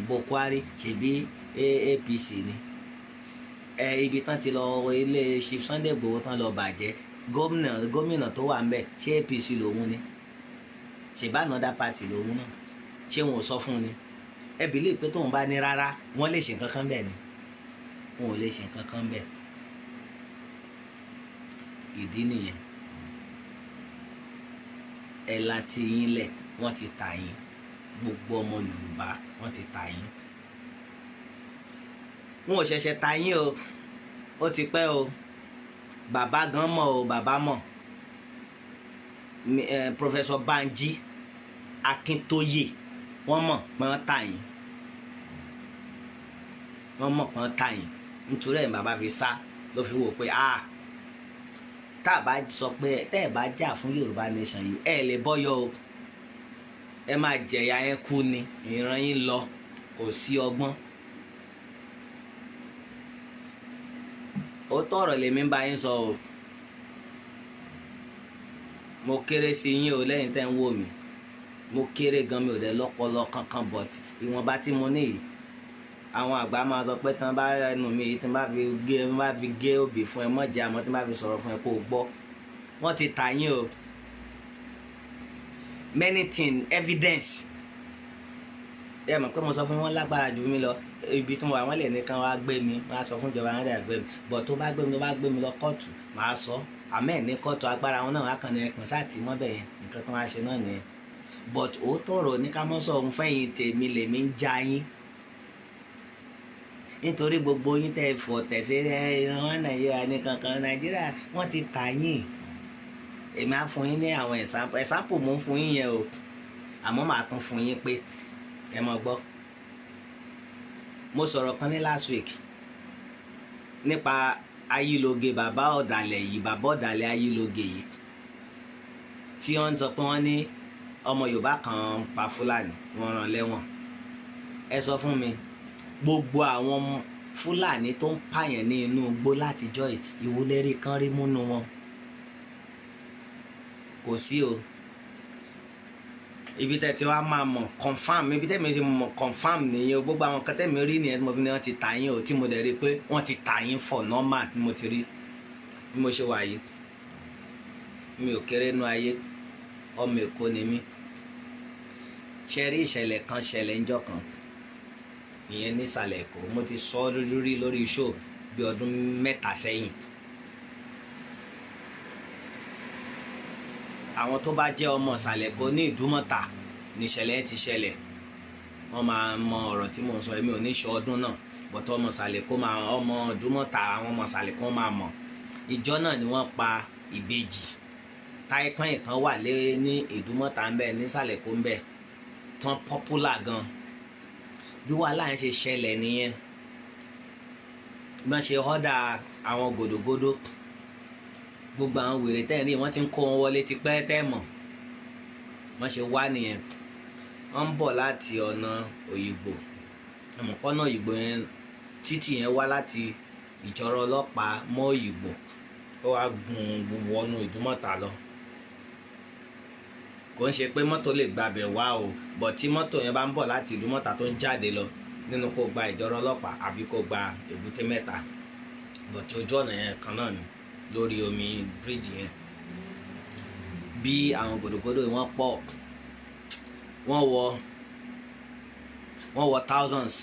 ìbò Kwara ṣebí APC ni. Ibi tán ti lọ ilé Chief Sunday Igboho tán lọ bàjẹ́ gómìnà tó wà ń bẹ̀ ṣé APC lòun ni, ṣèbá another party lòun náà, ṣé wọn ò sọ fún ni. Ẹ believe pé tóun bá ní rárá wọ́n lè ṣe nǹkan kan bẹ́ẹ̀ ni, wọn ò lè ṣe nǹkan kan bẹ́ẹ̀. Ìdí nìyẹn. Ẹ láti yín lẹ̀, wọ́n ti tà yín, gbogbo ọmọ Yorùbá wọ́n ti tà yín. Wọn ò ṣẹ̀ṣẹ̀ tà yín o, ó ti pẹ́ o, bàbá gan mọ̀ o, bàbá mọ̀. Professor Banji Akintoye wọ́n mọ̀ pé wọ́n tà yín, wọ́n mọ̀ pé wọ́n tà yín, nítorí ẹ̀ bàbá fi sá ló fi wò pé tá a bá sọ pé tẹ́ ẹ̀ bá jà fún Yorùbá nation yìí ẹ̀ lè bọ́yọ̀ o, ẹ máa jẹ̀yà yẹn kú ni, ìran yín lọ, kò sí ọgbọ́n. Ó tọ̀rọ̀ lèmi bá yín sọ o, mo kéré sí yín o lẹ́yìn tẹ́ ń wò mí, mo kéré gan, mi ò dẹ̀ lọ́pọlọ kankan, but ìwọ̀nba tí mo ní yìí, àwọn àgbà máa sọ pé tán bá ẹnu mi tí n bá fi gé òbí fún ẹ mọ̀jẹ̀, àmọ́ tí n bá fi sọ̀rọ̀ fún ẹ kó o gbọ́. Wọ́n ti tà yín o, many things evidence. Ẹ mọ̀ pé mo sọ fún wọn lágbára jù mí lọ, ibi tí mo wà wọ́n lè ní kán wá gbé mi, wọ́n á sọ fún ìjọba wọn dẹ̀ gbé mi, but tó bá gbé mi lọ kóòtù màá sọ, àmọ́ ẹ̀ ní kóòtù agbára wọn náà wá kàn ní ẹ̀kan sáàtì mọ́bẹ̀ yẹn, nǹkan tó wá ṣe náà nìyẹn. But òótọ́ ọ̀rọ̀ ní ká mọ́ sọ ohun fẹ́yìn tèmi lèmi ń já yín, nítorí gbogbo yín tẹ́ fọ̀ tẹ̀sí ìran Nàìjíríà ní kankan, Nàìjíríà wọ́n ti tà yín. Èmi á fún yín ní àwọn example mò ń fún yín yẹn o, àmọ́ màá tún fún yín pé ẹ mọ̀ gbọ́. Mo sọ̀rọ̀ kan ní last week nípa Ayílóge, bàbá ọ̀dàlẹ̀ yìí, bàbá ọ̀dàlẹ̀ Ayílóge yìí, tí wọ́n ń sọ pé wọ́n ní ọmọ Yorùbá kan pa Fúlàní, wọ́n rán lẹ́wọ̀n. Ẹ sọ fún mi, gbogbo àwọn Fúlàní tó ń pààyàn ní inú igbó látijọ́ yìí, ìwúlérí kan rí múnú wọn? Kò sí o. Ibi tẹ́ ti wá máa mọ̀ confam, ibi tẹ́ mi ti mọ̀ confam nìyẹn o, gbogbo àwọn kan tẹ́ mi rí nìyẹn tí mo fi ní wọ́n ti tà yín o, tí mo dẹ̀ rí pé wọ́n ti tà yín for normal, tí mo ti rí bí mo ṣe wà yìí. Mi ò kéré nú ayé, ọmọ Èkó ni mí. Ṣe rí ìṣẹ̀lẹ̀ kan ṣẹlẹ̀ ńjọ́ kan, ìyẹn nísàlẹ̀ Èkó, mo ti sọ lórí show bí ọdún 3 sẹ́yìn. Àwọn tó bá jẹ́ ọmọ ìsàlẹ̀ Èkó ní Ìdúmọ̀tà níṣẹ̀lẹ̀ ti ṣẹlẹ̀, wọ́n máa mọ ọ̀rọ̀ tí mò ń sọ. Èmi ò ní ṣe ọdún náà, bọ̀tọ̀ ọmọ ìsàlẹ̀ Èkó máa, ọmọ Ìdúmọ̀tà, àwọn ọmọ ìsàlẹ̀ Èkó máa mọ̀. Ìjọ náà ni wọ́n pa ìbejì táìpọ́n kan wà lé ní Ìdúmọ̀tà ń bẹ, nísàlẹ̀ Èkó ń bẹ, tán popular gan. Bí wàhálà ń ṣe ṣẹlẹ̀ nìyẹn, bọ́n ṣe ọ́dà àwọn gòdògòdò, gbogbo àwọn wèrè tẹ́ẹ̀rí wọ́n ti ń kó wọn wọlé ti pẹ́ tẹ́ mọ̀, wọ́n ṣe wá nìyẹn. Wọ́n ń bọ̀ láti ọ̀nà Òyìngbò, àmọ̀kọ́nà Òyìngbò yẹn, títì yẹn wá láti Ìjọ̀rọ̀ Ọlọ́pàá mọ́ Òyìngbò, ó wá gùn wọnú Ìdúmọ̀tà lọ. Kò ń ṣe pé mọ́tò lè gbabẹ̀ wá o, bọ̀ tí mọ́tò yẹn bá ń bọ̀ láti Ìdúmọ̀tà tó ń jáde lọ, nínú kó gba Ìjọ̀rọ̀ Ọlọ́pàá àbí kó gba Èbúté Mẹ́ta, bọ̀ tí ojú ọ̀nà yẹn kan náà ni, lórí omi bíríìjì yẹn. Bí àwọn gòdògòdò wọ́n pọ̀, wọ́n wọ thousands,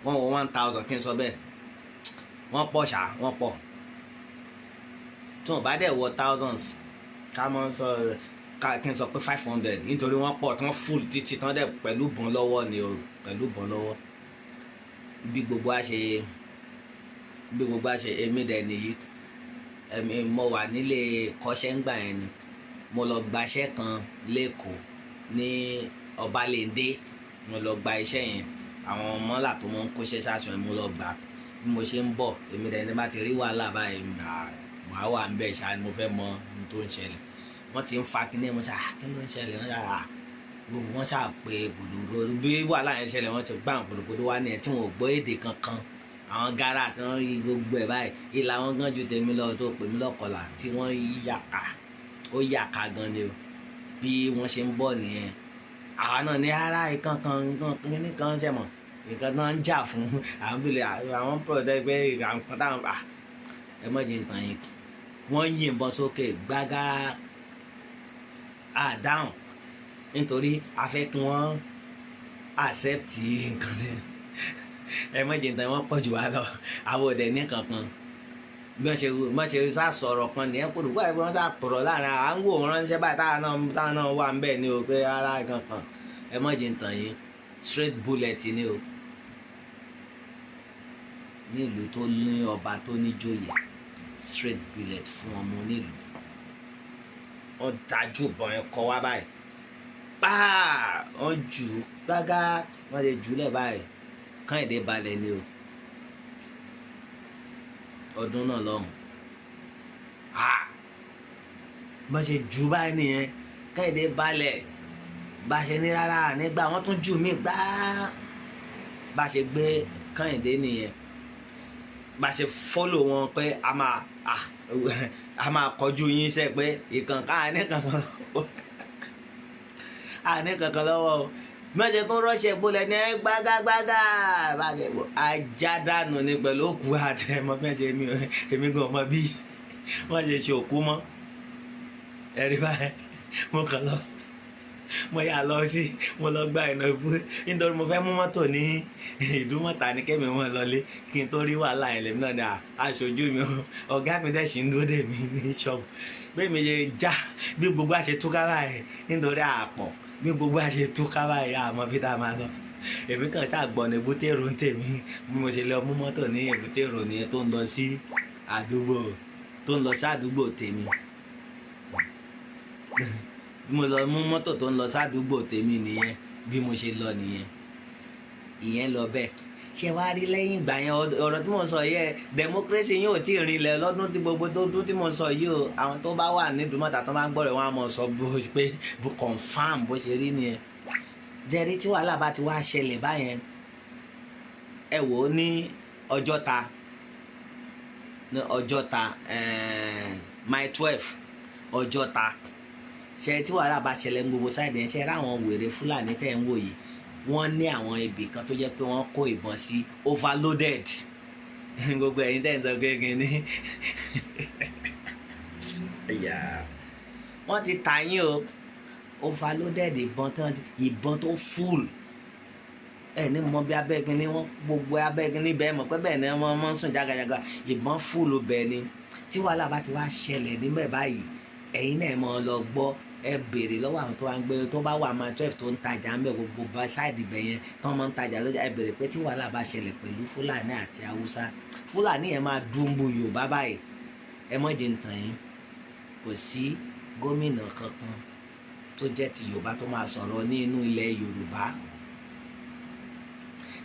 wọ́n wọ 1000 kí n sọ bẹ́ẹ̀, wọ́n pọ̀ ṣá, wọ́n pọ̀. Tí wọ́n bá dẹ̀ wọ thousands, ká mọ́ sọ kí n sọ pé 500, nítorí wọ́n pọ̀, tí wọ́n full títí tán dẹ̀ pẹ̀lú bọ́n lọ́wọ́ ni o, pẹ̀lú bọ́n lọ́wọ́. Bí gbogbo a ṣe èmi dẹ̀ nìyí, mo wà nílé kọ́ṣẹ́ ńgbà yẹn ni, mo lọ gbaṣẹ́ kan lẹ́kọ̀ọ́ ní Ọbalẹ́ndé, mo lọ gba iṣẹ́ yẹn, àwọn mọ́là tó mọ́ ń kóṣẹ́ sáṣọ yẹn mo lọ gbà. Bí mo ṣe ń bọ̀, èmi dẹ̀ ní bá ti rí wàhálà báyìí, màá wà ń bẹ̀ ṣáà ni mo fẹ́ mọ ohun tó ń ṣẹlẹ̀. Wọ́n ti ń fa kíní, mo ṣáà kí ló ń ṣẹlẹ̀, wọ́n ṣáà pé gòdògòdò, bí wàhálà yẹn ṣẹlẹ̀ wọ́n ti gbá àwọn gòdògòdò wá ní ẹ̀ tí wọ́n ò gbọ́ èdè kankan. Àwọn gárà tí wọ́n rí gbogbo ẹ̀ báyìí, ìlà wọn gan ju tèmi lọ, tó pè mí lọ́kọ̀lá, tí wọ́n yàká, ó yàká gan ni o. Bí wọ́n ṣe ń bọ̀ nìyẹn, àwa náà ní ara ìkankan nìkan ṣẹ̀mọ̀, nǹkan náà ń jà fún àwọn bílẹ̀ àwọn protest pé àwọn kan táwọn ẹ mọ̀ jẹ́ nǹkan yìí wọ́n yìnbọn sókè gbága àdáhùn nítorí a fẹ́ kí wọ́n accept nǹkan ní ẹ mọ̀ jẹ́ nǹkan wọ́n pọ̀ jù wá lọ àwọn òde ní kankan bí wọ́n ṣe sá sọ̀rọ̀ kan nìyẹn kó dùkọ́ ẹ̀ bí wọ́n sá pọ̀rọ̀ láàrin à ń wò wọ́n ránṣẹ́ báyìí táwọn náà wà ń bẹ̀ ni o pé rárá kankan ẹ mọ̀ jẹ́ nǹkan yìí straight bullet ni o nílùú tó ní ọba tó ní joyè straight bullet fún ọmọ nílùú wọ́n dájú bọ̀ ẹ̀ kọ́ wá báyìí páà wọ́n jù ú gbágá wọ́n lè jù ú lẹ̀ báyìí Kẹ́hìndé balẹ̀ ni o ọdún náà lọ́hùn bá ṣe jù ú báyìí nìyẹn Kẹ́hìndé balẹ̀ bá ṣe ní rárá nígbà wọ́n tún jù mí gbá bá ṣe gbé Kẹ́hìndé nìyẹn bá ṣe fọ́lò wọn pé a máa kọjú yín sẹ́ pé ìkànká àní kankan lọ́wọ́ o mẹ́jẹ tó rọ́ṣẹ̀ bolẹ̀ ní gbágágbágá bá ṣe bọ̀ ajá dànù ní pẹ̀lú òkú àtẹ̀mọ́ mẹ́jẹ èmi gan mọ́ bí wọ́n ṣe ṣe òkú mọ́ ẹ̀rí báyìí mo kàn lọ mo yà lọ sí mo lọ gba ìnà ìbú nítorí mo fẹ́ mú mọ́tò ní Ìdúmọ̀tà ní kẹ́mi wọn lọlé kí n tó rí wàhálà ẹ̀ lẹ́mí náà ni aṣojú mi ọ̀gá mi dẹ̀ ṣì ń dúró dè mí ní ṣọ́ọ̀bù bẹ́ẹ̀ mi ṣe já bí gbogbo àṣẹ túká báyìí nítorí àpọ̀ bí gbogbo àṣẹ túká báyìí àmọ́ bí tá a máa lọ èmi kàn tá àgbọ̀n ní Èbúté Èrò ń tèmi bí mo ṣe lọ mú mọ́tò ní Èbúté Èrò nìyẹn tó ń lọ sí àdúgbò tèmi bí mo lọ mú mọ́tò tó ń lọ sádùúgbò tèmi nìyẹn bí mo ṣe lọ nìyẹn ìyẹn lọ bẹ́ẹ̀ ṣé wàá rí lẹ́yìn ìgbà yẹn ọ̀rọ̀ tí mo sọ yẹ democracy yìí ò tí ì rinlẹ̀ lọ́dún tí gbogbo tó dún tí mo sọ yìí o àwọn tó bá wà ní Ìdúmọ̀tà tó máa ń gbọ́rọ̀ wọn á mọ̀ sọ pé bó confam bó ṣe rí nìyẹn jẹ́rí tí wàhálà bá ti wá ṣẹlẹ̀ báyẹn ẹ wò ó ní Ọjọ́ta mile 12 Ọjọ́ta ṣe tí wàhálà bá ṣẹlẹ̀ ń gbogbo sáìdì ẹ̀ ṣe ráwọn wèrè Fúlàní tẹ̀ ń wò yìí wọ́n ní àwọn ibì kan tó jẹ́ pé wọ́n kó ìbọn sí overloaded gbogbo ẹ̀yin tẹ̀ ń sọ kéèké ní wọ́n ti tà yín o overloaded ìbọn tó full ẹ̀ ní mọ bí abẹ́gun ní wọ́n gbogbo abẹ́gun ní bẹ́ẹ̀ mọ̀ pé bẹ́ẹ̀ ni wọ́n mọ̀ ń sùn jágajàga ìbọn full bẹ́ẹ̀ ni tí wàhálà bá ti wá ṣẹlẹ̀ níbẹ̀ báyìí ẹ̀yin náà mọ̀ lọ gbọ́ ẹ béèrè lọ́wọ́ àwọn tó wá ń gbé tó bá wà máa 12 tó ń tajà ń bẹ̀ gbogbo bá ṣáìdì bẹ̀ yẹn tó máa ń tajà lọ́jà ẹ béèrè pé tí wàhálà bá ṣẹlẹ̀ pẹ̀lú Fúlàní àti Haúsá Fúlàní yẹn máa dúnbù Yorùbá báyìí ẹ mọ̀ jẹ́ ntàn yín kò sí gómìnà kankan tó jẹ́ ti Yorùbá tó máa sọ̀rọ̀ ní inú ilẹ̀ Yorùbá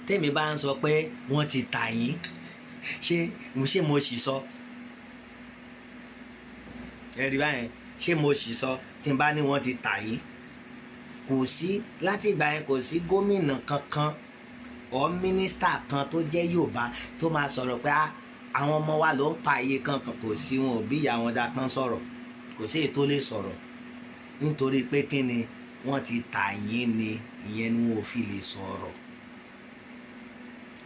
tèmi bá ń sọ pé wọ́n ti tà yín ṣé mo sì sọ ẹ rí báyẹn ṣé mo sì sọ tí n bá ní wọ́n ti tà yín kò sí láti ìgbà yẹn kò sí gómìnà kankan ọ mínísítà kan tó jẹ́ Yorùbá tó máa sọ̀rọ̀ pé àwọn ọmọ wa ló ń pa iye kankan kò sí wọn ò bí ìyá wọn dá kan sọ̀rọ̀ kò sí èyí tó lè sọ̀rọ̀ nítorí pé kí ni wọ́n ti tà yín ni ìyẹn ni wọn ò fi lè sọ̀rọ̀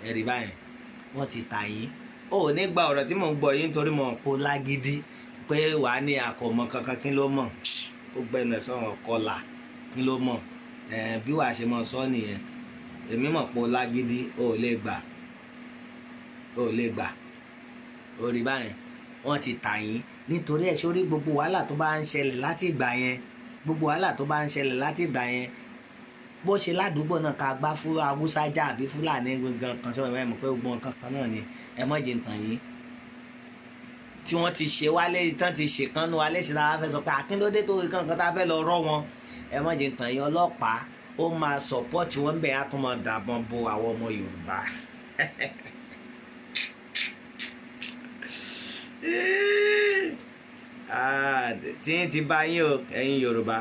ẹ rí báyẹn wọ́n ti tà yín ó ní gba ọ̀rọ̀ tí mò ń gbọ́ yín nítorí mò ń po lágídí pé wà á ní àkọ́mọ́ kankan kí ló mọ̀ ó gbẹ́nu ẹ̀ sọ̀rọ̀ kọlà kí ló mọ̀ bí wàá ṣe mọ̀ sọ nìyẹn èmi mọ̀ pé ó lágídí ó lè gbà ó rí báyẹn wọ́n ti tà yín nítorí ẹ̀ sórí gbogbo wàhálà tó bá ń ṣẹlẹ̀ láti ìgbà yẹn bó ṣe ládùúgbò náà ká gbá fún Haúsá jà àbí Fúlàní gangan kan sọ̀rọ̀ ẹ̀ mọ̀ pé gbogbo nǹkan kan náà ni ẹ mọ̀ jẹ́ ntàn yín tí wọ́n ti ṣe wálé tán ti ṣe kan nu wálé ṣe tá a fẹ́ sọ pé Akíndódé tó rí kankan tá a fẹ́ lọ rọ́ wọn ẹ mọ̀ jẹ́ ntàn yín ọlọ́pàá ó máa sọ̀pọ́ọ̀tì wọn bẹ́ẹ̀ á tún máa dàbọn bo àwọn ọmọ Yorùbá tí ń ti bá yín o ẹ̀yin Yorùbá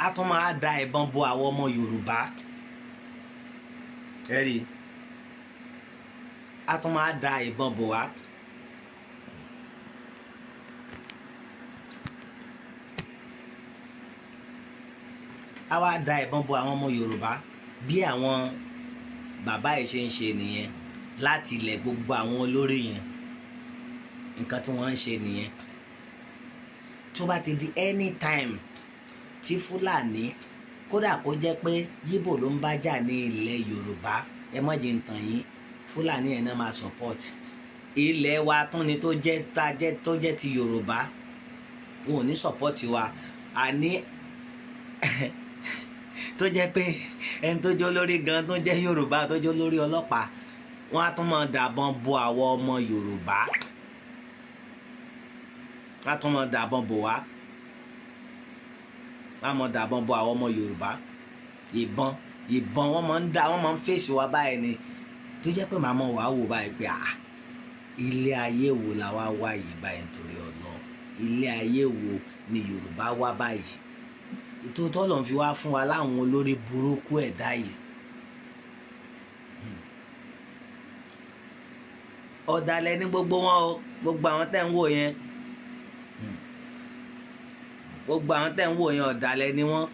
a tún máa da ìbọn bo àwọn ọmọ Yorùbá ẹ rí a tún máa da ìbọn bò wá a á wá da ìbọn bo àwọn ọmọ Yorùbá bí àwọn bàbá yìí ṣe ń ṣe nìyẹn láti ilẹ̀ gbogbo àwọn olórí yẹn nǹkan tí wọ́n ń ṣe nìyẹn. tó bá ti di anytime tí Fúlàní kódà kó jẹ́ pé Yíbò ló ń bá jà ní ilẹ̀ Yorùbá ẹ má jẹ́ ń tàn yín Fúlàní yẹn náà máa support ilẹ̀ wa tún ni tó jẹ́ ti Yorùbá wọn ò ní support wa àní tó jẹ́ pé ẹni tó jẹ́ olórí gan tó jẹ́ Yorùbá tó jẹ́ olórí ọlọ́pàá wọ́n á tún máa dàbọn bo àwọn ọmọ Yorùbá wọ́n á tún máa dàbọn bò wá wọ́n á máa dàbọn bo àwọn ọmọ Yorùbá ìbọn wọ́n máa ń fèsì wa báyìí ni tó jẹ́ pé màmá wa wò báyìí pé ilé ayé wo la wá wá yìí báyìí nítorí Ọlọ́run ilé ayé wo ni Yorùbá wá báyìí ìtòótọ́ ló ń fi wá fún wa láwọn olórí burúkú ẹ̀dá yìí ọ̀dàlẹ̀ ní gbogbo wọn o gbogbo àwọn tẹ́ ń wò yẹn ọ̀dàlẹ̀ ni wọ́n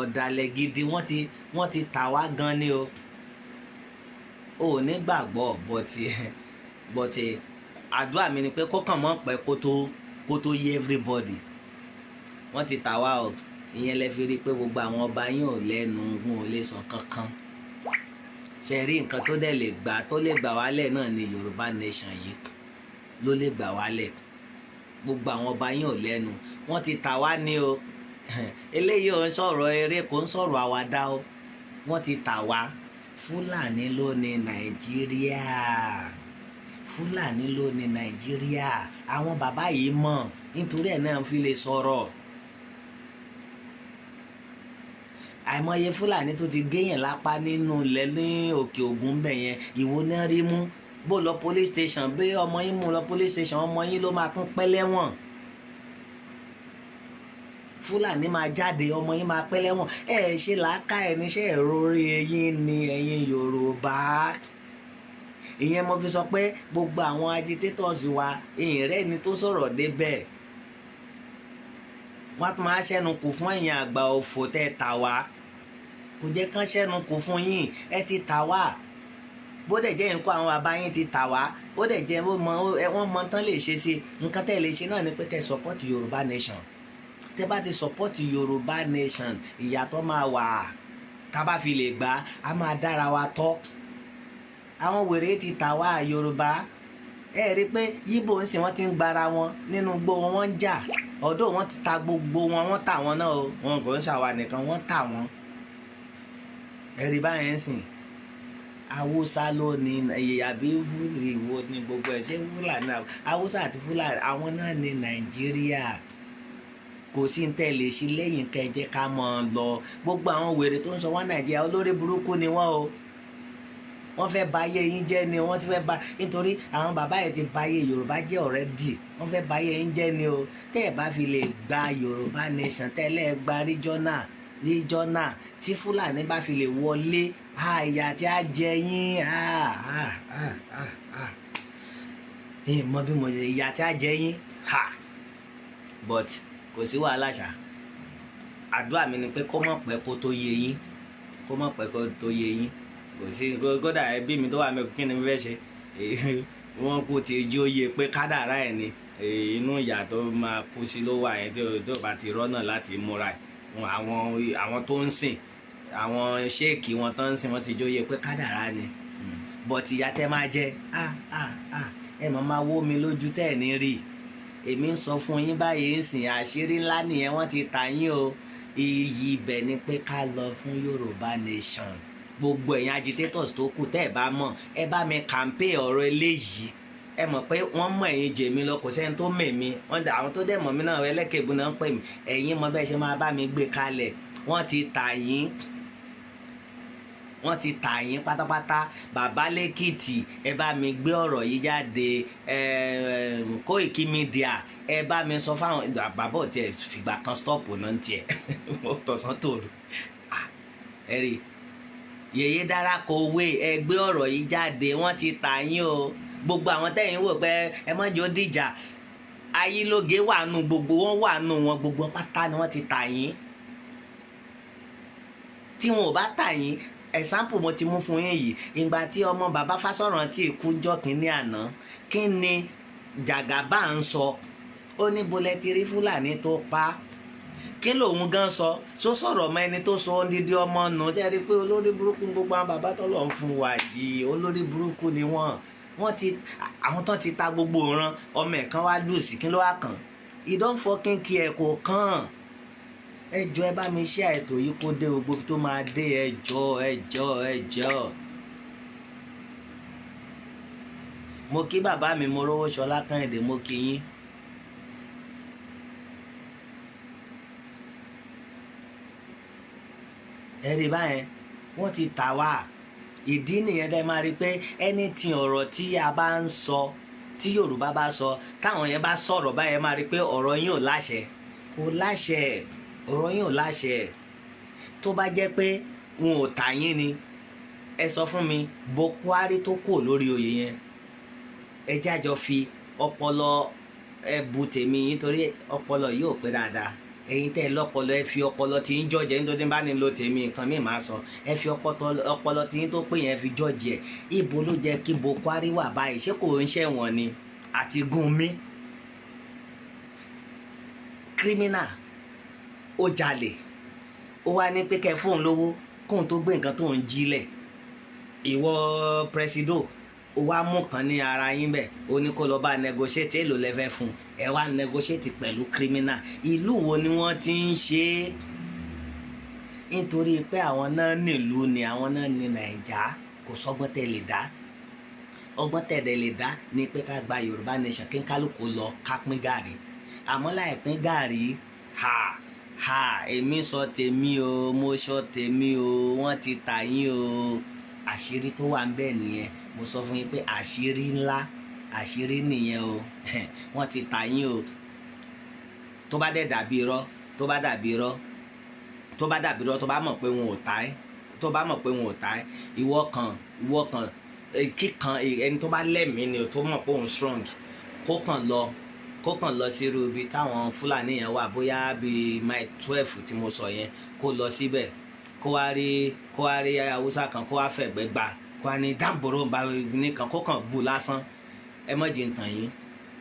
ọ̀dàlẹ̀ gidi wọ́n ti tà wá gan ni o ò ní gbàgbọ́ bọ́tì àdúrà mi ni pé kọ́kàn mọ́ pẹ́ kó tó yé everybody wọ́n ti tà wá o ìyẹn lẹ fi rí i pé gbogbo àwọn ọba yín ò lẹ́nu wọn ò lè sọ kankan ṣe rí nǹkan tó lè gbà wálẹ̀ náà ni Yorùbá nation yìí ló lè gbà wálẹ̀ gbogbo àwọn ọba yín ò lẹ́nu wọ́n ti tà wá ní o eléyìí ò ń sọ̀rọ̀ eré kò ń sọ̀rọ̀ àwàdà o wọ́n ti tà wá Fúlàní ló ní Nàìjíríà Fúlàní ló ní Nàìjíríà àwọn bàbá yìí mọ̀ nítorí ẹ̀ náà fi lè sọ̀rọ̀ àìmọye Fúlàní tó ti géèyàn lápá nínú ilẹ̀ ní òkè Ògùn bẹ̀ yẹn ìwo náà rí mú bó lọ police station bí ọmọ yín mú lọ police station ọmọ yín ló máa tún pẹ́ lẹ́wọ̀n Fúlàní máa jáde ọmọ yín máa pẹ́ lẹ́wọ̀n ṣe làákà ẹ̀ níṣẹ́ ẹ̀rọ orí ẹ̀yin ni ẹ̀yin Yorùbá ìyẹn mo fi sọ pé gbogbo àwọn agitators wa èyìn rẹ̀ ni tó sọ̀rọ̀ débẹ̀ wọ́n tún máa ṣẹ́nu kù fún ẹ̀yin àgbà òfò tẹ́ tà wá kò jẹ́ kán ṣẹ́nu kù fún yín ẹ ti tà wá bó dẹ̀ jẹ́ nǹkan àwọn bàbá yín ti tà wá bó dẹ̀ jẹ́ wọ́n mọ tán lè ṣe sí nǹkan tẹ́ lè ṣe náà ni pé kẹ́ support Yorùbá nation tẹ́ bá ti support Yorùbá nation ìyàtọ̀ máa wà tá bá fi lè gbà á máa dára wa tọ́ àwọn wèrè ti tà wá Yorùbá ẹ rí i pé Yíbò ń sìn wọ́n ti ń gbára wọn nínú igbó wọn ń jà ọ̀dọ̀ wọn ti ta gbogbo wọ́n tà wọn náà o wọn kò ń ṣàwà nìkan wọ́n tà wọn ẹ rí báyẹn sìn Haúsá ló ní àbí ìwọ ní gbogbo ẹ̀ ṣé Fúlàní Haúsá àti Fúlàní àwọn náà ní Nàìjíríà kò sí ń tẹ̀lé sí lẹ́yìn kẹjẹ ká mọ̀ ọ́n lọ gbogbo àwọn wèrè tó ń sọ wọ́n Nàìjíríà olórí burúkú ni wọ́n o wọ́n fẹ́ bà ayé yín jẹ́ ni wọ́n ti fẹ́ bà nítorí àwọn bàbá yẹn ti bà ayé Yorùbá jẹ́ already wọ́n fẹ́ bà ayé yín jẹ́ ni o tẹ́ ẹ̀ bá fi lè gba Yorùbá nation tẹ́lẹ̀ gba regional tí Fúlàní bá fi lè wọlé ìyà tí a jẹ yín mọ bí mo ṣe ìyà tí a jẹ yín but kò sí wàhálà ṣá àdúrà mi ni pé kó mọ̀ pẹ́ kó tó yé yín kò sí kódà ẹbí mi tó wà mẹ́kọ̀ọ́ kí ni mo fẹ́ ṣe wọ́n kò ti jí ó yẹ pé kádàrá ẹ̀ ni inú ìyà tó máa kú sí ló wà yẹn tí ò bá ti rọ́nà láti múra ẹ̀ àwọn tó ń sìn àwọn ṣéèkì wọn tó ń sìn wọ́n ti jí ó yẹ pé kádàrá ni bọ̀tì ìyá tẹ́ máa jẹ ẹ máa wó mi lójú tẹ́ ẹ̀ ní rí èmi ń sọ fún yín báyìí ń sìn àṣírí ńlá nìyẹn wọ́n ti tà yín o iyì ibẹ̀ ni pé ká lọ fún Yorùbá nation gbogbo ẹ̀yin agitators tó kù tẹ́ ẹ̀ bá mọ̀ ẹ bá mi campaign ọ̀rọ̀ eléyìí ẹ mọ̀ pé wọ́n mọ̀ ẹ̀yin jèmi lọ kò sẹ́ni tó mẹ̀ mí àwọn tó dẹ̀ mọ̀ mí náà ẹlẹ́kẹ̀ẹ́bù náà ń pè mí ẹ̀yin mọ̀ bẹ́ẹ̀ ṣe máa bá mi gbé kalẹ̀ wọ́n ti tà yín pátápátá bàbá lẹ́kìtì ẹ bá mi gbé ọ̀rọ̀ yìí jáde Koiki Media ẹ bá mi sọ fáwọn bàbá ò tiẹ̀ fìgbà kan stop náà tiẹ̀ tọ̀sán tòru ẹ rí Yèyé Dára Kowé ẹ gbé ọ̀rọ̀ yìí jáde wọ́n ti tà yín o gbogbo àwọn tẹ́yìn wò pé ẹ má jò dìjà Ayílóge wà nù gbogbo wọn, wà nù wọn gbogbo pátá ni wọ́n ti tà yín. Tí wọn ò bá tà yín, example mo ti mú fún yín yìí, ìgbà tí ọmọ bàbá Fásọ̀rántì kú jọ́ kínní àná, kí ni Jàgàbá ń sọ? Ó ní bolẹ̀ ti rí Fúlàní tó pa. Kí lòun gan sọ? Só sọ̀rọ̀ mọ́ ẹni tó sọ dídí ọmọ nù. Ṣé ẹ rí i pé olórí burúkú gbogbo àwọn bàbá tó lọ ń fún wa yìí, olórí burúkú ni wọ́n ti, àwọn tó ti ta gbogbo ìran, ọmọ ẹ̀ kan wá lùsì, kí ló wá kàn? You don't fucking care, kò kàn. Ẹ jọ̀ọ́ ẹ bá mi share ètò yìí kó dé gbogbo tó máa dé, ẹ jọ̀ọ́. Mo kí bàbá mi mo rówó Ṣọlá Kẹ́hìndé, mo kí yín. Ẹ rí báyẹn, wọ́n ti tà wá. Ìdí nìyẹn tẹ́ máa rí pé anything ọ̀rọ̀ tí a bá ń sọ, tí Yorùbá bá sọ, táwọn yẹn bá sọ̀rọ̀ báyẹn máa rí pé ọ̀rọ̀ yín ò láṣẹ. Kò láṣẹ, ọ̀rọ̀ yín ò láṣẹ. Tó bá jẹ́ pé wọn ò tà yín ni, ẹ sọ fún mi, Buhari tó kù lórí oyè yẹn, ẹ jájọ fi ọpọlọ ẹbù tèmi nítorí ọpọlọ yìí ò pé dáadáa. Ẹ̀yin tẹ́ lọ́pọlọ, ẹ fi ọpọlọ tí ń jọ́jẹ́ nítorí bá nílò tèmi nǹkan mi máa sọ. Ẹ fi ọpọlọ tí ń tó pé yẹn fi jọ́jẹ́. Ibo ló jẹ́ kí Buhari wà báyìí? Ṣé kò ń ṣẹ̀wọ̀n ni? Àti Gúnmi kírímínà, ó jalè, ó wá ní pé kẹ́ fóun lówó kóun tó gbé nǹkan tó ń jílẹ̀. Ìwọ pírẹsidò, ó wá mú kan ní ara yín bẹ́ẹ̀, ó ní kó lọ bá negotiate, èlò lẹ́fẹ́ fún, ẹ wá negotiate pẹ̀lú kírímínà. Ìlú wo ni wọ́n ti ń ṣe é? Nítorí pé àwọn náà nílùú ni, àwọn náà ní Nàìjà. Kò sọ́gbọ́n tẹ́ lè dá. Ọgbọ́n tẹ́ lè dá ni pé ká gba Yorùbá nation, kí n kálukú lọ ká pín gàrí. Àmọ́ láì pín gàrí, èmi sọ tèmi o, mo sọ tèmi o, wọ́n ti tà yín o. Àṣírí tó wà ń bẹ nìyẹn. Mo sọ fún yín pé àṣírí ńlá, àṣírí nìyẹn o. Wọ́n ti tà yín o. Tó bá dẹ̀ dàbí irọ́, tó bá mọ̀ pé wọn ò tà ẹ́, tó bá mọ̀ pé wọn ò tà ẹ́, ìwọ kan kíkan ẹni tó bá lẹ́mìí ni o, tó mọ̀ pé òun strong, kó kàn lọ sí irú ibi táwọn Fúlàní yẹn wà, bóyá bíi mile 12 tí mo sọ yẹn, kó lọ síbẹ̀, kó wá rí Haúsá kan, kó wá fẹ̀gbẹ́ gbà, kó wá ní dáǹbòrò bá nìkan, kó kàn bù lásán. Ẹ má jẹ́ ń tàn yín.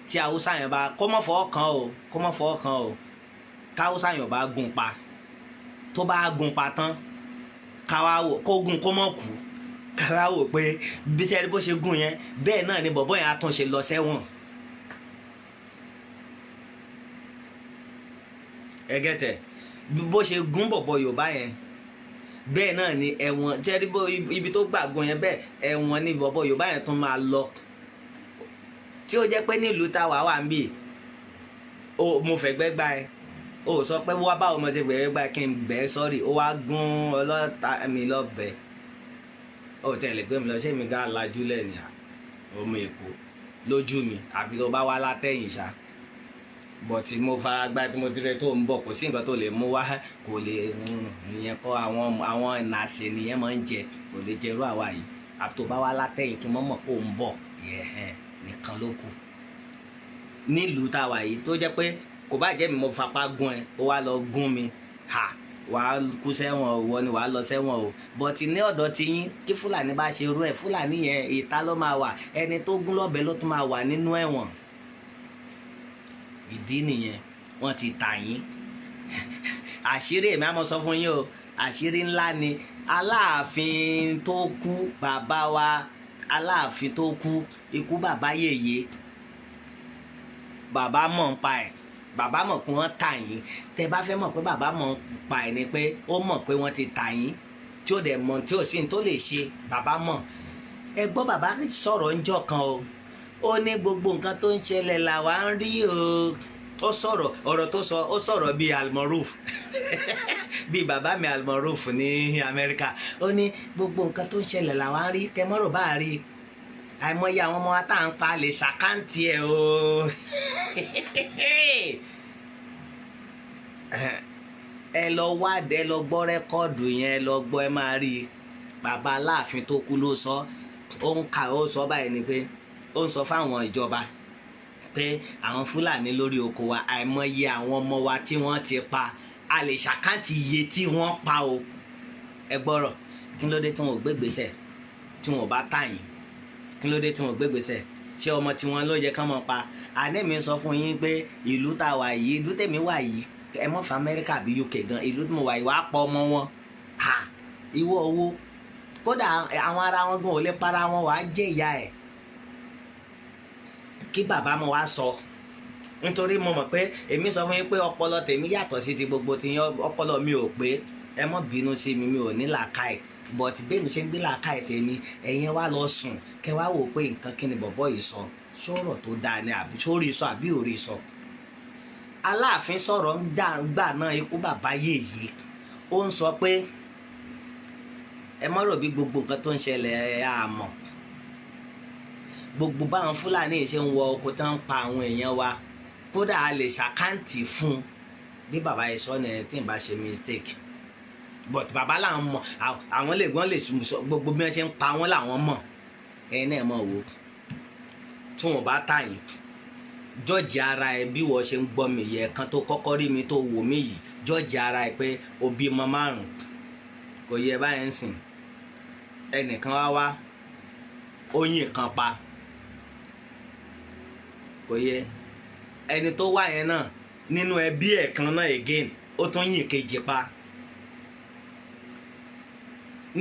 Tí Haúsá yẹn bá, kó má fọwọ́ kan o, ká Haúsá yẹn bá gún pa, tó bá gún pa tán, ká wá wò kó gún kó mọ̀ kú, ká wá wò pé bí tẹ́lẹ̀ bó ṣe gún yẹn, bẹ́ẹ̀ náà ni bọ̀bọ́ yẹn á tún ṣe lọ sẹ́wọ̀n. Ẹ gẹ́tẹ̀, bó ṣe gún bọ̀bọ̀ Yorùbá yẹn, bẹ́ẹ̀ náà ni ẹ̀wọ̀n tí ẹ rí bó ibi tó gbàgbọ́ yẹn, bẹ́ẹ̀ ẹ̀wọ̀n ni bọ̀bọ̀ Yorùbá yẹn tún máa lọ. Tí ó jẹ́ pé nílùú táwa wà ń bì, mo fẹ̀gbẹ́ gbá ẹ, o sọ pé wá báwo mo ṣe gbẹ̀gbẹ́ gbá kí n bẹ̀ ẹ́ sọ́rí, ó wá gún ọlọ́ta mi lọ́bẹ̀. Ó tẹ̀lé pé mi lọ ṣé mi gá lajú lẹ́ni ọmọ Èkó lójú mi, àfi tó bá wá látẹ̀yìn ṣá. Bọ̀tí mo fara gbá tí mo ti rẹ tó ń bọ̀, kò sí nǹkan tó lè mú wá, kò lè ìyẹn kọ́ àwọn ìnàṣẹ nìyẹn máa ń jẹ, kò lè jẹrú àwa yìí. Àfi tó bá wá látẹ̀yìn kí n mọ̀ kó ń bọ̀ nìkan ló kù. Nílùú táwa yìí tó jẹ́ pé kò bá jẹ́ mi mo fapá gún ẹ, ó wá lọ gún mi, wàá kú sẹ́wọ̀n o, wọ́n ni wàá lọ sẹ́wọ̀n o. Bọ̀tí ní ọ̀dọ̀ ti yín, kí Fúlàní bá ṣe irú ẹ̀, Fúlàní yẹn ìta ló máa wà, ẹni tó gún lọ́bẹ ló tún máa wà nínú ẹ̀wọ̀n. Ìdí nìyẹn, wọ́n ti tà yín. Àṣírí èmi á mọ sọ fún yín o, àṣírí ńlá ni. Aláàfin tó kú, bàbá wa Aláàfin tó kú, ikú bàbá yèyé, bàbá mọ̀ ń pa ẹ̀, bàbá mọ̀ pé wọ́n tà yín. Tẹ bá fẹ́ mọ̀ pé bàbá mọ̀ ń pa ẹ̀ ni pé ó mọ̀ pé wọ́n ti tà yín, tí ó dẹ̀ mọ̀ tí ò sí ní tó lè ṣe, bàbá mọ̀. Ẹ gbọ́ bàbá sọ̀rọ̀ ńjọ́ kan o, ó ní gbogbo nǹkan tó ń ṣẹlẹ̀ làwa ń rí o. Ó sọ̀rọ̀, ọ̀rọ̀ tó sọ, ó sọ̀rọ̀ bíi Almoruf bíi bàbá mi Almoruf ní Amẹ́ríkà. Ó ní gbogbo nǹkan tó ń ṣẹlẹ̀ làwa ń rí, kẹmọ́rò bá rí, àìmọye àwọn ọmọ wa tá à ń pa lè ṣàkáǹtì ẹ̀ o. Ẹ lọ wádìí, ẹ lọ gbọ́ rẹ́kọ́ọ̀dù yẹn, ẹ lọ gbọ́, ẹ máa rí. Bàbá Aláàfin tó kú ló sọ, ó ń sọ báyìí ni pé ó ń sọ fáwọn ìjọba pé àwọn Fúlàní lórí oko wa, àìmọye àwọn ọmọ wa tí wọ́n ti pa, a lè ṣàkáǹtì iye tí wọ́n pa o. Ẹ gbọ́rọ̀, kí ló dé tí wọn ò gbégbèsè tí wọn ò bá tàyìn? Kí ló dé tí wọn ò gbégbèsè? Ṣé ọmọ tí wọn ló yẹ kán mọ́ pa? Àní mi sọ fún yín pé ìlú tá wà yìí, ìlú tèmi wà yìí, ẹ mọ́ fún Amẹ́ríkà àbí UK gan, ìlú tí mo wà yìí wàá pọ̀ ọmọ wọn. Ìwọ owó, kódà àwọn ará wọn gan ò lè para wọn, wàá jẹ́ ìyá ẹ̀. Kí bàbá mo wá sọ, nítorí mo mọ̀ pé èmi sọ fún yín pé ọpọlọ tèmi yàtọ̀ sí ti gbogbo ti yín, ọpọlọ mi ò pé, ẹ mọ́ bínú sí mi, mi ò ní làákàyè, but bẹ́ẹ̀ mi ṣe ń gbé làákàyè tèmi, ẹ̀yin wá lọ sùn kẹ́ wá wò pé nǹkan kí ni bọ̀bọ́ yìí sọ, sọ̀rọ̀ tó dáa ni àbí sórí sọ àbí òrí sọ. Aláàfin sọ̀rọ̀ ń gbà náà ikú bàbá Yèyé, ó ń sọ pé ẹ mọ́ rò bí gbogbo nǹkan tó ń ṣẹlẹ̀ àmọ́, gbogbo báwọn Fúlàní ṣe ń wọ oko tán ń pa àwọn èèyàn wa, kódà a lè ṣàkáǹtì fún bí bàbá yìí sọ ní tí n bá ṣe mistake, but bàbá làwọn mọ̀, àwọn lè gbọ́n lè sọ gbogbo bí wọ́n ṣe ń pa wọ́n làwọn mọ̀. Ẹ̀yin náà mọ̀ wò, tí wọ́n bá tàyìn jọ́ọ̀jì ara ẹ bí wọ́n ṣe ń gbọ́ mi yẹ kan tó kọ́kọ́ rí mi tó wò mí yìí, jọ́ọ̀jì ara ẹ pé o bí ọmọ 5 kò yẹ báyẹn ń sìn, ẹnìkan wá ó yìn kan pa, kò yẹ ẹni tó wá yẹn náà nínú ẹbí ẹ̀ kan náà again ó tún yìn kejì pa,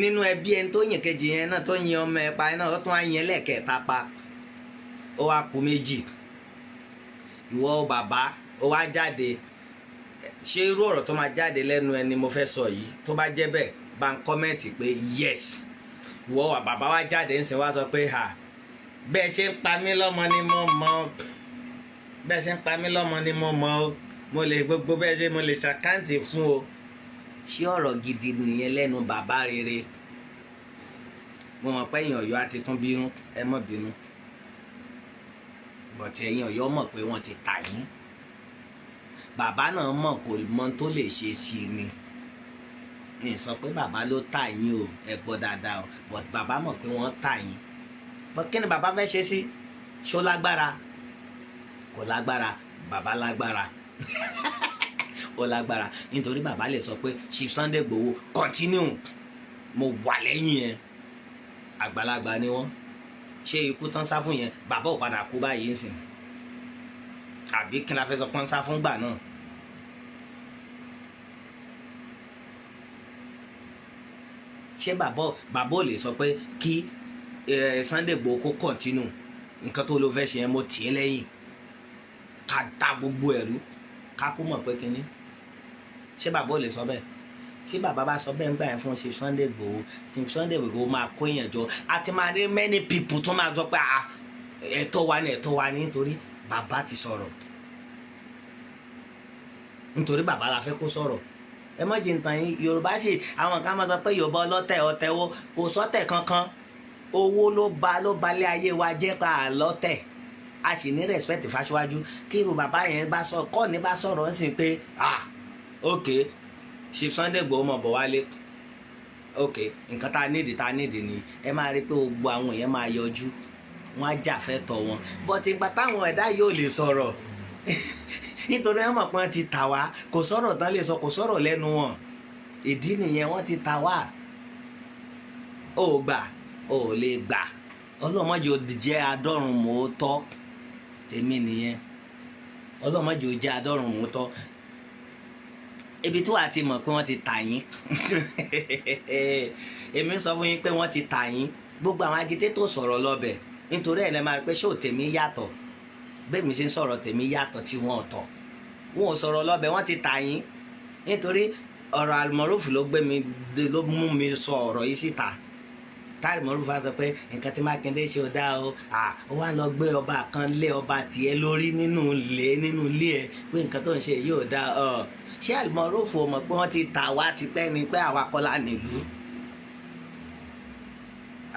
nínú ẹbí ẹni tó yìn kejì yẹn náà tó yin ọmọ ẹ̀ pa yẹn náà ó tún á yin ẹlẹ́ẹ̀kẹta pa, ó wá kù 2. Ìwọ bàbá ó wá jáde, ṣé irú ọ̀rọ̀ tó máa jáde lẹ́nu ẹni mo fẹ́ sọ yìí, tó bá jẹ́ bẹ́ẹ̀ bá ń kọ́mẹ́ǹtì pé yes. Ìwọ bàbá wá jáde ń sìn wá sọ pé bẹ́ẹ̀ ṣe ń pa mí lọ́mọ ni mo mọ̀, bẹ́ẹ̀ ṣe ń pa mí lọ́mọ ni mo mọ̀ o, mo lè gbogbo bẹ́ẹ̀ ṣe mo lè ṣàkáǹtì fún o. Ṣé ọ̀rọ̀ gidi nìyẹn lẹ́nu bàbá rere? Mo mọ̀ pé ẹ̀yin Ọ̀yọ́ á ti tún bínú, ẹ mọ̀ bínú, bọ̀tí ẹ̀yin Ọ̀yọ́ mọ̀ pé wọ́n ti tà yín. Bàbá náà mọ̀ kò mọ tó lè ṣe sí ni. Mi sọ pé bàbá ló tà yín o, ẹ gbọ́ dáadáa o, but bàbá mọ̀ pé wọ́n tà yín. But kí ni bàbá fẹ́ ṣe sí? Ṣó lágbára? Kò lágbára, bàbá lágbára. Ó lágbára nítorí bàbá lè sọ pé Chief Sunday Igboho continue, mo wà lẹ́yìn ẹ̀. Àgbàlagbà ni wọ́n, ṣé ikú tán sá fún yẹn bàbá ò padà kú báyìí ń sìn? Àbí kí la fẹ́ sọ pé ń sá fún gbà náà? Ṣé bàbá ò lè sọ pé kí Sunday Igboho kó continue nǹkan tó ló fẹ́ ṣe yẹn, mo tì í lẹ́yìn, ká ta gbogbo ẹ̀rú ká kó mọ̀ pé kínní? Ṣé bàbá ò lè sọ bẹ́ẹ̀? Tí bàbá bá sọ bẹ́ẹ̀ ń gbà yẹn fún Chief Sunday Igboho, Chief Sunday Igboho máa kó èèyàn jọ, àti máa rí many people tó máa sọ pé ẹ̀tọ́ wa ni, ẹ̀tọ́ wa ni, nítorí bàbá ti sọ̀rọ̀, nítorí bàbá la fẹ́ kó sọ̀rọ̀. Ẹ má jẹ́ ntàn yín, Yorùbá sì àwọn kan máa sọ pé Yorùbá ọlọ́tẹ̀ ọ̀tẹ̀wó, kò sọ́tẹ̀ kankan, owó ló balẹ̀ ayé wa jẹ́ ká lọ́tẹ̀. A sì ní respect fáṣíwájú. Kí irú bàbá yẹn bá sọ, kọ́ ni bá sọ̀rọ̀ ń sìn pé ok Chief Sunday Igboho mọ̀ bọ̀ wálé, ok nǹkan tá a nídìí ni, ẹ máa rí pé gbogbo àwọn èèyàn máa yọjú, wọ́n á jà fẹ́ tọ̀ wọn. But ìgbà táwọn ẹ̀dá yóò lè sọ̀rọ̀ nítorí wọ́n mọ̀ pé wọ́n ti tà wá, kò sọ̀rọ̀ tán lè sọ, kò sọ̀rọ̀ lẹ́nu wọn, ìdí nìyẹn, wọ́n ti tà wá. Ó gbà ó lè gbà, ọlọ́mọdé ò jẹ́ adọ́run mòótọ́, tèmi nìyẹn, ọlọ́mọdé ò jẹ́ adọ́run mòótọ́. Ibi tí wàá ti mọ̀ pé wọ́n ti tà yín èmi sọ fún yín pé wọ́n ti tà yín. Gbogbo àwọn agitétò sọ̀rọ̀ lọ́bẹ̀, nítorí ẹ̀ lẹ́ máa rí pé ṣó tèmi yàtọ̀, bẹ́ẹ̀ mi ṣe ń sọ̀rọ̀ tèmi yàtọ̀ tí wọ́n ọ̀tọ̀. Wọn ò sọ̀rọ̀ lọ́bẹ̀, wọ́n ti tà yín, nítorí ọ̀rọ̀ Almoruf ló mú mi sọ ọ̀rọ̀ yìí síta. Almoruf á sọ pé nǹkan tí Mákindé ṣe ò dáa o, ó wá lọ gbé ọba kan lé ọba tiẹ̀ lórí nínú ilé ẹ̀ pé nǹkan tó ń ṣe yìí ò dáa. Ṣé Almoruf ò mọ̀ pé wọ́n ti tà wá tipẹ́ ni, pé àwa kọ́ la nílùú?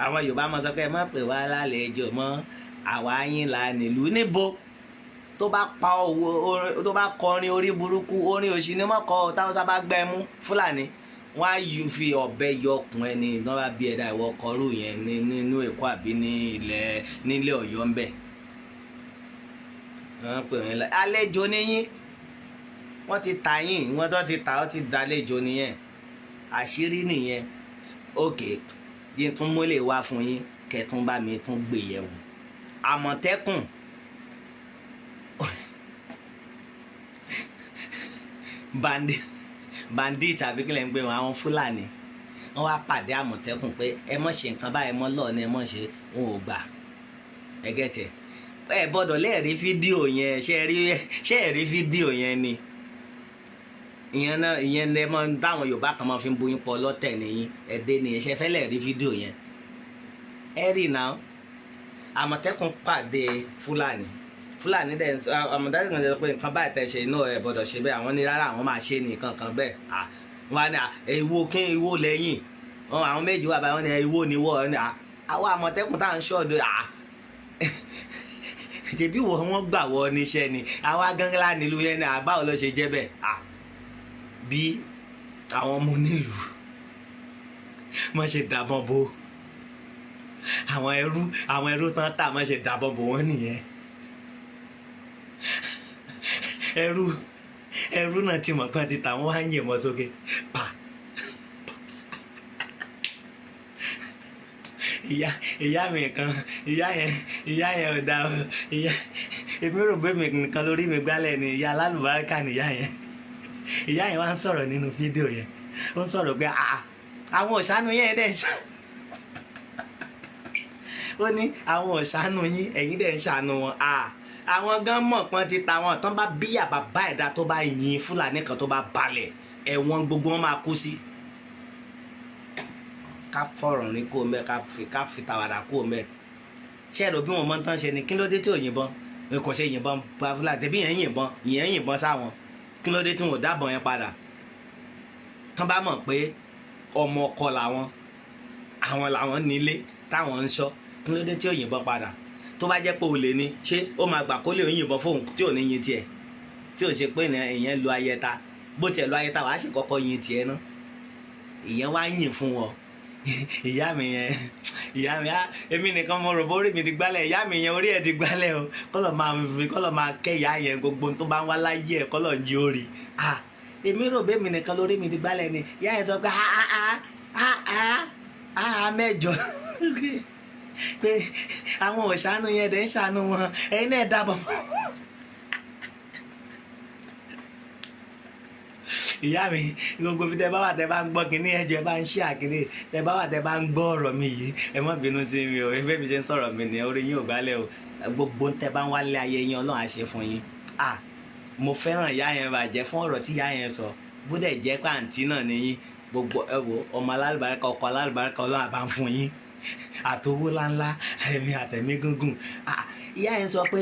Àwọn Yorùbá máa sọ pé ẹ má pè wá lálejò mọ́, àwa yín la nílùú. Níbo? Tó bá pa owó, tó bá kọrin orí burúkú, orin òṣì ni mọ́kọ táwọn sábà gbẹ́ mú Fúlàní, wọ́n á fi ọ̀bẹ yọkùn ẹni náà bá bí ẹ̀dá ìwọ kọrú yẹn nínú Èkó àbí nílẹ̀ Ọ̀yọ́ ń bẹ̀. wọ́n pè yín àlejò ni yín, wọ́n ti ta yín, wọ́n tó ti ta ọ́ ti dàlejò nìyẹn, àṣírí nìyẹn. òkè yín tún mọ́lẹ̀ wá fún yín kẹtún bá mi tún gbé yẹ̀wò. Àmọ̀tẹ́kùn bandit àbí kílẹ̀ ń gbé wọn, àwọn Fúlàní wọ́n wá pàdé Àmọ̀tẹ́kùn pé ẹ mọ̀ ṣe nǹkan báyìí, mọ́ lọ́ọ̀ ni ẹ mọ̀ ṣe, wọn ò gbà. ẹgẹ́tẹ̀ ẹ gbọ́dọ̀ lẹ́ẹ̀rí fídíò yẹn, ṣé ẹ rí fídíò yẹn ni ìyẹn lẹ mọ táwọn Yorùbá kan máa fi ń bóyin pọ̀ lọ́tẹ̀ nìyí ẹ̀dẹ́ nìyẹn, ṣe fẹ́ lẹ́ẹ̀rí fídíò yẹn ẹ rí náà. Àmọ̀tẹ́kùn pàdé Fúlàní dẹ̀ Àmọ̀tẹ́kùn sọ pé nǹkan báyìí tẹ̀ ṣe inú ẹ̀ gbọ́dọ̀ ṣe bẹ́ẹ̀, àwọn ní rárá àwọn máa ṣe nìkan kan bẹ́ẹ̀. wọ́n á ní èwo kí èwo lẹ́yìn, àwọn méjì wà báyìí wọ́n ní èwo ni wọ́n ní àwọn Àmọ̀tẹ́kùn tá à ń ṣọ́ọ̀dọ̀ tẹ̀bí wọ́n gbà wọ́ níṣẹ́ ni, àwọn agánlá nílùú yẹn ní àbáwọ̀ ló ṣe jẹ́ bẹ́ẹ̀. bí àwọn ọmọ onílùú wọ́n ṣe dàbọn bo àwọn ẹrú tán tà, wọ́n ṣe dàbọn bo wọ́n nìyẹn. ẹrú náà ti mọ̀ kán ti tà wọ́n wá ń yìnbọn sókè pa. ìyá mi kan ìyá yẹn ò dá o, èmi rò pé mi nìkan lórí mi gbálẹ̀ ni, ìyá alálùbáríkà ni ìyá yẹn wá ń sọ̀rọ̀ nínú fídíò yẹn, ó ń sọ̀rọ̀ pé àwọn òṣàánú yẹn dẹ̀ ń ṣá ó ní àwọn òṣàánú yín ẹ̀yin dẹ̀ ń ṣàánú wọn. àwọn gan mọ̀ pọ́n ti ta wọn tán bá bíyà bàbá ẹ̀dá tó bá yin Fúlàní kan tó bá balẹ̀ ẹ̀wọ̀n gbogbo wọn máa kú sí. ká fọ̀rọ̀ ní kó mẹ́ ká fi tàwàdà kó mẹ́. ṣé ẹ̀rọ bí wọn mọ́ tán ṣe ni kí ló dé tí ò yìnbọn kò ṣe yìnbọn pa Fúlàní tẹ̀bí ìyẹn yìnbọn sáwọn, kí ló dé tí wọn ò dábọn yẹn padà. tán bá mọ̀ pé ọmọ ọkọ làwọn nílé táwọn ń ṣọ́, kí ló dé tí ò yìnbọn padà. tó bá jẹ́ pé olè ni ṣé ó máa gbà kó lè yìnbọn fóun tí ò ní yin tiẹ̀, tí ò ṣe pé ìyẹn lu ayẹta, bó tiẹ̀ lu ayẹta wàá sì kọ́kọ́ yin tiẹ̀ ná, ìyẹn wá yìn fún wọn. ìyá mi èmi nìkan mo rò bórí mi ti gbálẹ̀, ìyá mi yẹn orí ẹ̀ ti gbálẹ̀ o, kọ́lọ̀ máa kẹ́ ìyá yẹn gbogbo tó bá ń wá láyé ẹ̀ kọ́lọ̀ ń jí orí. èmi rò bẹ́ẹ̀ mi nìkan lórí mi ti gbálẹ̀ ni, ìyá yẹn sọ pé mẹ́jọ pé àwọn òṣàánú yẹn dẹ̀ ń ṣàánú wọn, ẹ̀yin náà dábọ̀. ìyá mi gbogbo fi tẹ bá wà tẹ bá ń gbọ́ kínní ẹ̀jẹ̀ bá ń ṣí àkínní, tẹ bá wà tẹ bá ń gbọ́ ọ̀rọ̀ mi yìí ẹ má bínú sí mi o, ẹgbẹ́ mi ṣe ń sọ̀rọ̀ mi ní orí yín ò gbálẹ̀ o, gbogbo tẹ bá ń wálé ayé yín Ọlọ́run á ṣe fún yín. mo fẹ́ràn ìyá yẹn bàjẹ́ fún ọ̀rọ̀ tí ìyá yẹn sọ, bó dẹ̀ jẹ́ pàǹtí náà ni yín, gbogbo ẹ wo ọmọ alálùbáríkà ọkọ alálùbáríkà Ọlọ́run àbá ń fún yín àtowó ńláńlá ẹ̀mí àtẹ̀mí gúngùn. ìyá yẹn sọ pé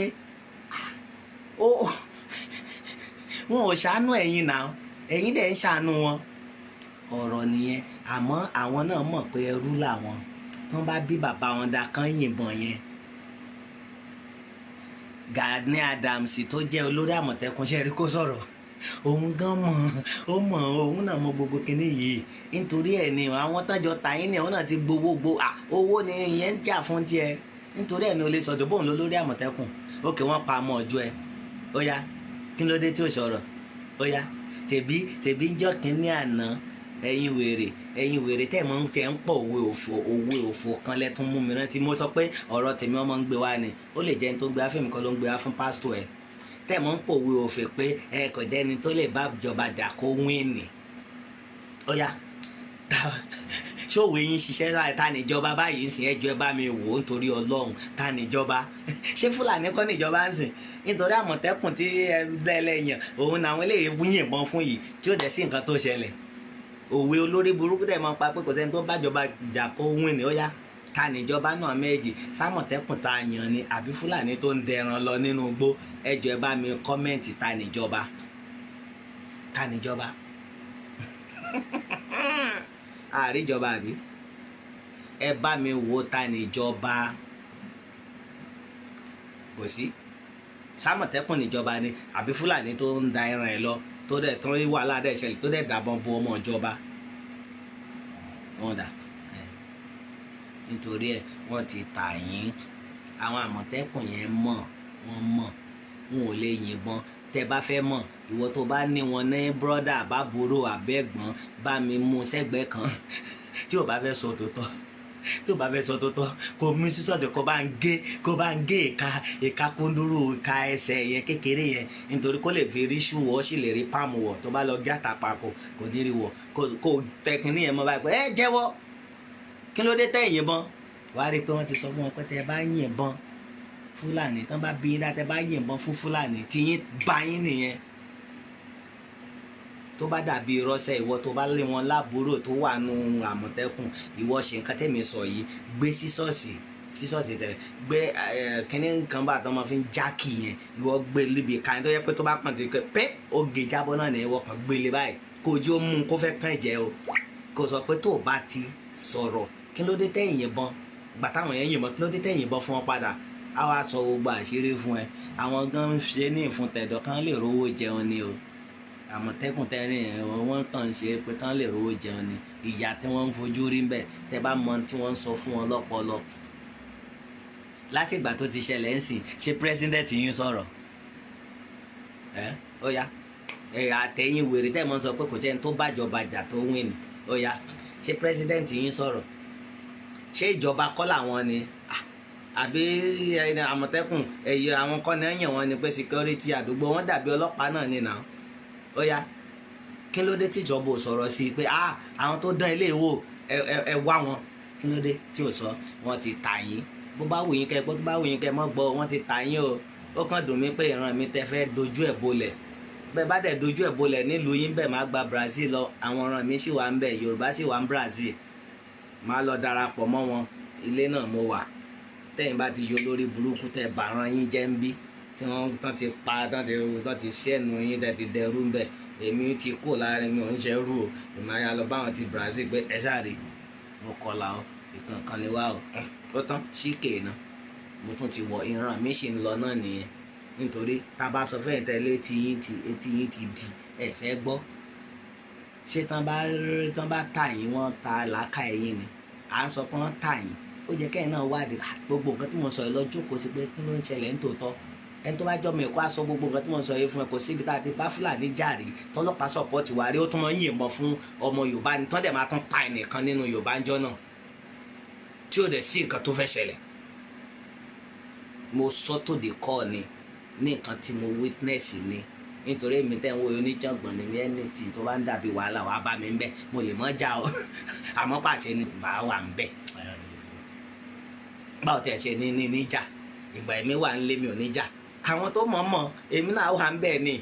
wọn ò ṣàánú ẹ̀yin náà, ẹ̀yin dẹ̀ ń ṣàánú wọn. ọ̀rọ̀ nìyẹn, àmọ́ àwọn náà mọ̀ pé ẹrú làwọn, tí wọ́n bá bí bàbá wọn dá kán yìnbọn yẹn. Gani Adams tó jẹ́ olórí Àmọ̀tẹ́kùn ṣe rí kó sọ̀rọ̀, òun gan mọ̀ òun náà mọ gbogbo kinní yìí, nítorí ẹ̀ ni àwọn tọ́jọ́ tàyín ni àwọn náà ti gbowó owó ni ìyẹn ń jà fún tiẹ̀, nítorí ẹ̀ ni o lè sọ̀dọ̀ bóun ló lórí Àmọ̀tẹ́kùn. ókè wọ́n pa ọmọ ọjọ́ ẹ, ó yá kí ló dé tí ò sọ̀rọ̀, ó yá tèbí ń jọ́ kínní àná ẹ̀yin wèrè tẹ̀ mọ́ tẹ̀ ń pọ̀ òwe òfò kan lẹ́tún mú mi rántí. mo sọ pé ọ̀rọ̀ tèmi ọmọ ń gbé wá ni, ó lè jẹ́ ní tó gbé wá fèmí kan ló ń gbé wá fún pásítọ̀ ẹ̀, tẹ̀ mọ́ ń pọ̀ òwe òfè pé ẹ kò dẹ́ni tó lè bá ìjọba jà kó wíìnì. ó yá ṣòwò yín ṣiṣẹ́ láì ta níjọba báyìí ń sìn, ẹjọ́ ẹ bá mi wò ó nítorí Ọlọ́run, ta níjọba ṣé Fúlàní kọ́ níjọba ń sìn, nítorí Àmọ̀tẹ́kùn tí ẹ lẹ́lẹ́yìn òun làwọn eléyìí yìnbọn fún yìí tí ó dẹ̀ sí nǹkan tó ṣẹlẹ̀. òwe olórí burúkú dẹ̀ máa ń pa pé kò sẹ́ni tó bájọba jà kó wín ni. ó yá ta níjọba náà méjì, s'Àmọ̀tẹ́kùn ta yàn ni àbí Fúlàní tó ń dẹran lọ nínú igbó, ẹjọ́ ẹ bá mi kọ́mẹ́ǹtì ta níjọba. àríjọba àbí ẹ bá mi wò ta níjọba, kò sí. s'Àmọ̀tẹ́kùn níjọba ni àbí Fúlàní tó ń da ẹran ẹ lọ tó dẹ̀ tó ń wàhálà dẹ̀ ṣẹlẹ̀ tó dẹ̀ dàbọn bo ọmọ ìjọba. wọ́n dà nítorí ẹ̀ wọ́n ti tà yín, àwọn Àmọ̀tẹ́kùn yẹn wọ́n mọ̀ wọn ò lè yìnbọn. Tẹ́ bá fẹ́ mọ̀, ìwọ tó bá ní wọn ní brọ́dà àbábúrò àbẹ́gbọ́n, bá mi mú sẹ́gbẹ̀ẹ́ kan tí ò bá fẹ́ sọ tòótọ́, tó bá fẹ́ sọ tòótọ́, kó mú sísọ̀tì kó bá ń gé ìka kúndúrú ìka ẹsẹ̀ yẹn kékeré yẹn, nítorí kó lè fi rí ṣú wọ̀, ó sì lè rí páàmù wọ̀. Tó bá lọ gé àtàpà kò ní rí wọ̀, kó tẹkiní yẹn mọ́ báyìí pé ẹ jẹ́wọ́, kí ló dé tẹ́ yìnbọn? Wàá rí i pé wọ́n ti sọ fún wọn pé tẹ́ bá yìnbọn Fúlàní, tán bá bí yín dá, tẹ́ bá yìnbọn fún Fúlàní tí yín bá yín nìyẹn. Tó bá dàbí irọ́sẹ̀, ìwọ tó bá lé wọn lábúrò tó wà nù Àmọ̀tẹ́kùn, ìwọ ṣe nǹkan tẹ̀mí sọ yìí, gbé sísọ́ọ̀sì tẹ̀ gbé kínní kan bá tọ́ ma fi ń jákì yẹn, ìwọ gbé líbi kan tó yẹ pé tó bá kàn ti pé ó gé jábọ́ náà ní ìwọ kan gbélé báyìí kó ojú ó mú kó fẹ́ kàn jẹ́ o, kó sọ pé tó bá ti sọ̀rọ̀ kí ló dé tẹ́ yìnbọn, gbà táwọn yẹn yìnbọn kí ló dé tẹ́ yìnbọn fún wọn padà. A wá sọ gbogbo àṣírí fún ẹ. Àwọn gan ń ṣe ní ìfun tẹ̀dọ̀ kan lè rówó jẹun ni o. Àmọ̀tẹ́kùn tẹ́rìn wọ́n kàn ń ṣe pé kán lè rówó jẹun ni. Ìyà tí wọ́n ń fojú rí bẹ́ẹ̀, tẹ́ bá mọ tí wọ́n ń sọ fún wọn lọ́pọlọ. Láti ìgbà tó ti ṣẹlẹ̀ ń sìn, ṣé pírẹ́sídẹ̀ntì yín sọ̀rọ̀? Ó yá àtẹ̀yìn wèrè tẹ́ mọ́ sọ pé kò jẹ́ ní tó bàjọba jà tó wìn ní. Ó yá ṣé pírẹ́sídẹ̀ntì yín sọ̀rọ̀? Ṣé ìjọba kọ́ làwọn ni? Àbí Àmọ̀tẹ́kùn àwọn kọ́ni ẹ̀yàn wọn ni pé security àdúgbò wọn dàbí ọlọ́pàá náà ni náà. Ó yá kí ló dé tíjọba ò sọ̀rọ̀ sí i pé àwọn tó dán ilé ìwò ẹ wá wọn, kí ló dé tí ò sọ wọn ti tà yín? Bó bá wù yín kẹ́ gbọ́, tó bá wù yín kẹ́ mọ́ gbọ́, wọn ti tà yín o. Ó kàn dùn mí pé ìran mi tẹ́ fẹ́ dojú ẹ̀ bolẹ̀. Bẹ́ẹ̀ bá dẹ̀ dojú ẹ̀ bolẹ̀ nílùú yín bẹ́ẹ̀ máa gba Brazil lọ, àwọn ìran mi sì wà ń bẹ̀, Yorùbá sì wà ń Brazil, máa lọ darapọ̀ mọ́ wọn. Ilé náà mo wà. Tẹ́yìn bá ti yọ lórí burúkú tẹ́ bàrán yín jẹ́ ń bí, tí wọ́n ti pa tán ti ṣẹ́nu yín tẹ́ ti dẹrú ń bẹ̀, èmi ti kó láàrin mi ò ń ṣe rú o. Èmi á lọ bá wọn ti Brazil pé ẹ sáré mo kọlà o, ìkankan ni wá o. Ó tán síkè náà mo tún ti wọ ìran mi sì ń lọ náà nìyẹn. Nítorí tá a bá sọ fẹ́yìn tẹ́lẹ̀ etí yín ti di ẹ fẹ́ gbọ́. Ṣé tán bá tà yín wọ́n ta làákà ẹ̀yìn ni? À ń sọ pé wọ́n tà yín, ó jẹ́ kẹ́yìn náà wádìí gbogbo nǹkan tí mo sọ yìí lọ jókòó sí pé kí ló ń ṣẹlẹ̀ nítòótọ́. Ẹni tó bá jọ mi kó aṣọ gbogbo nǹkan tí mo sọ yìí fún ẹ, kò síbi tá a ti bá Fúlàní jàre tọ́lọ́pàá sọ̀pọ̀tì wá rí, ó tún máa ń yìnbọn fún ọmọ Yorùbá ni, tọ́dẹ̀ máa tún pa ẹnìkan nínú Yorùbá ńjọ́ náà tí ò dẹ̀ sí nǹkan tó fẹ́ ṣẹlẹ̀. Mo sọ tòde kọ́ ni ní nǹkan tí mo witness ni, nítorí èmi tẹ́ ń wo oníjàngbọ̀n ní ẹnìtì tó bá ń dàbí wàhálà wàá bá mi ń bẹ̀, mo lè mọ́ jà o àmọ́ pàṣẹ ni bàá wà ń bẹ̀. Báwo tẹ̀ ṣe ní níjà, ìgbà èmi wà ń lé mi ò níjà, àwọn tó mọ̀ èmi náà wà ń bẹ̀ ni.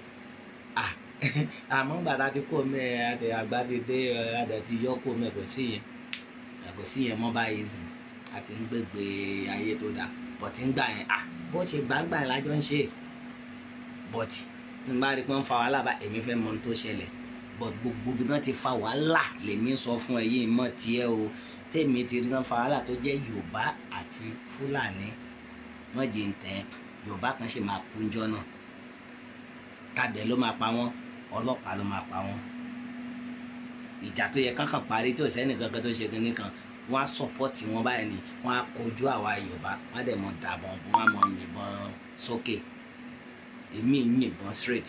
Àmọ́ gbàdá ti kó mẹ́ àti àgbà ti dé adẹ̀ ti yọ kó mẹ́ kò sí yẹn mọ́ báyìí sí, àti ń gbégbé ayé tó dáa. Bọ̀tí ń gbà yẹn bó ṣe gbàgbà yẹn lájọ́ ń ṣe, bọ̀tí n bá rí pé ń fa wàhálà bá èmi fẹ́ mọ ohun tó ṣẹlẹ̀. Bọ̀t gbogbo bí wọ́n ti fa wàhálà lèmi sọ fún ẹ yìí mọ̀ tiẹ̀ o. Tèmi ti rí náà fa wàhálà tó jẹ́ Yorùbá àti Fúlàní, wọ́n jẹ́ ń tẹ́ Yorùbá kan ṣe máa kú ńjọ́ náà, tàdé ló máa pa wọ́n, ọlọ́pàá ló máa pa wọ́n. Ìjà tó yẹ kankan parí tí ò sẹ́ni kankan tó ṣe kinní kan, wọ́n á sọ̀pọ̀tì wọn báyìí ni, wọ́n á kojú àwa Yorùbá, wọ́n á dẹ̀ mọ̀ dàbọ̀, wọ́n á mọ̀ yìnbọn sókè, èmi yìnbọn straight,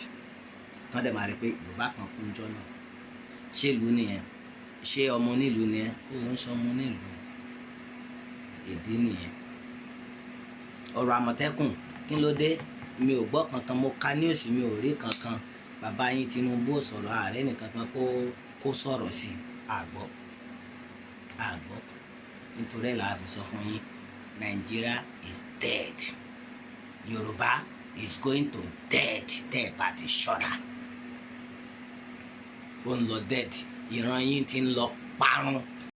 tán dẹ̀ máa rí pé Yorùbá kan kú ńjọ́ náà. Ṣé ìlú nìyẹn? Ṣé ọmọ onílùú nìyẹn? Ó ń sọ ọmọ onílùú. Ìdí nìyẹn. Ọ̀rọ̀ Àmọ̀tẹ́kùn kí ló dé? Mi ò gbọ́ kankan, mo ka news mi ò rí kankan. Bàbá yín Tinubu ò sọ̀rọ̀, ààrẹ nìkan kan kó sọ̀rọ̀ sí àgbọ̀. Nítorí ẹ̀ la fi sọ fún yín, Nigeria is dead. Yorùbá is going to dead. Tẹ́ ẹ̀ bá ti ṣọ́ra, ó ń lọ dead. Ìran yín ti ń lọ parun.